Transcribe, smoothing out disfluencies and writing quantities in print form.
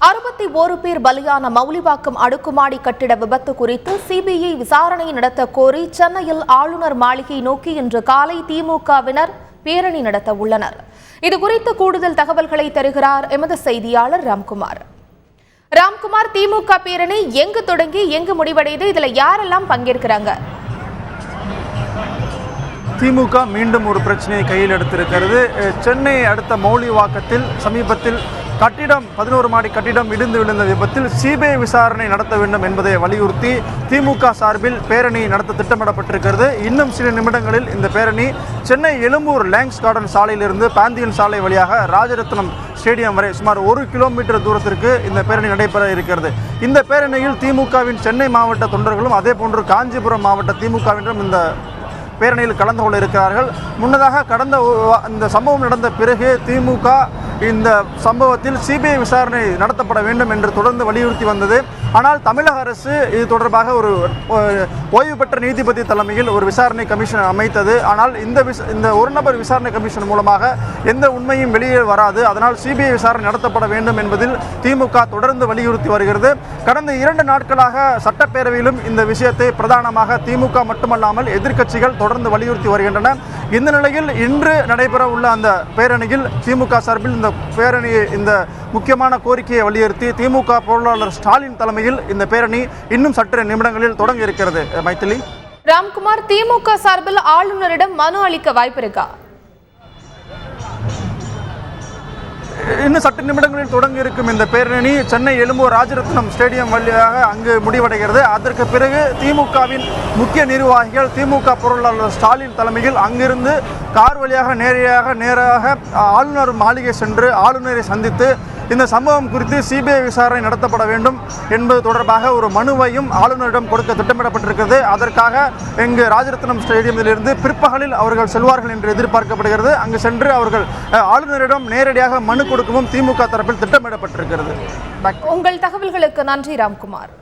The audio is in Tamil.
61 பேர் பலியான மௌலிவாக்கம் அடுக்குமாடி கட்டிட விபத்து குறித்து சிபிஐ விசாரணை நடத்த கோரி சென்னையில் ஆளுநர் மாளிகை நோக்கி இன்று காலை திமுகவினர் பேரணி நடத்த உள்ளனர். இதுகுறித்து கூடுதல் தகவல்களை தருகிறார் எமது செய்தியாளர் ராம்குமார். திமுக பேரணி எங்கு தொடங்கி எங்கு முடிவடைந்து இதுல யாரெல்லாம் பங்கேற்கிறாங்க? திமுக மீண்டும் ஒரு பிரச்சனையை கையில் எடுத்திருக்கிறது. சென்னை அடுத்த மௌலிவாக்கத்தில் சமீபத்தில் 11 மாடி கட்டிடம் இடிந்து விழுந்த விபத்தில் சிபிஐ விசாரணை நடத்த வேண்டும் என்பதை வலியுறுத்தி திமுக சார்பில் பேரணி நடத்த திட்டமிடப்பட்டிருக்கிறது. இன்னும் சில நிமிடங்களில் இந்த பேரணி சென்னை எழும்பூர் லேங்ஸ் கார்டன் சாலையிலிருந்து பாந்தியன் சாலை வழியாக ராஜரத்னம் ஸ்டேடியம் வரை சுமார் 1 கிலோமீட்டர் தூரத்திற்கு இந்த பேரணி நடைபெற இருக்கிறது. இந்த பேரணியில் திமுகவின் சென்னை மாவட்ட தொண்டர்களும் அதே போன்று காஞ்சிபுரம் மாவட்ட திமுகவினரும் இந்த பேரணியில் கலந்து கொள்ள இருக்கிறார்கள். முன்னதாக இந்த சம்பவம் நடந்த பிறகு திமுக இந்த சம்பவத்தில் சிபிஐ விசாரணை நடத்தப்பட வேண்டும் என்று தொடர்ந்து வலியுறுத்தி வந்தது. ஆனால் தமிழக அரசு இது தொடர்பாக ஒரு ஓய்வு பெற்ற நீதிபதி தலைமையில் ஒரு விசாரணை கமிஷன் அமைத்தது. ஆனால் இந்த ஒரு நபர் விசாரணை கமிஷன் மூலமாக எந்த உண்மையும் வெளியே வராது. அதனால் சிபிஐ விசாரணை நடத்தப்பட வேண்டும் என்பதில் திமுக தொடர்ந்து வலியுறுத்தி வருகிறது. கடந்த 2 நாட்களாக சட்டப்பேரவையிலும் இந்த விஷயத்தை பிரதானமாக திமுக மட்டுமல்லாமல் எதிர்க்கட்சிகள் தொடர்ந்து வலியுறுத்தி வருகின்றன. இந்த நிலையில் இன்று நடைபெற உள்ள அந்த பேரணியில் திமுக சார்பில் இந்த முக்கியமான கோரிக்கையை வலியுறுத்தி திமுக பொருளாளர் ஸ்டாலின் தலைமையில் இந்த பேரணி இன்னும் சற்று நிமிடங்களில் தொடங்க இருக்கிறது. மைத்திலி, ராம்குமார், திமுக சார்பில் ஆளுநரிடம் மனு அளிக்க வாய்ப்பு இருக்கா? இன்னும் சற்று நிமிடங்களில் தொடங்க இருக்கும் இந்த பேரணி சென்னை எழும்பூர் ராஜரத்னம் ஸ்டேடியம் வழியாக அங்கு முடிவடைகிறது. அதற்கு பிறகு திமுகவின் முக்கிய நிர்வாகிகள் திமுக பொருளாளர் ஸ்டாலின் தலைமையில் அங்கிருந்து கார் வழியாக நேராக ஆளுநர் மாளிகை சென்று ஆளுநரை சந்தித்து இந்த சம்பவம் குறித்து சிபிஐ விசாரணை நடத்தப்பட வேண்டும் என்பது தொடர்பாக ஒரு மனுவையும் ஆளுநரிடம் கொடுக்க திட்டமிடப்பட்டிருக்கிறது. அதற்காக இங்கு ராஜரத்னம் ஸ்டேடியத்திலிருந்து பிற்பகலில் அவர்கள் செல்வார்கள் என்று எதிர்பார்க்கப்படுகிறது. அங்கு சென்று அவர்கள் ஆளுநரிடம் நேரடியாக மனு கொடுக்கவும் திமுக தரப்பில் திட்டமிடப்பட்டிருக்கிறது. உங்கள் தகவல்களுக்கு நன்றி ராம்குமார்.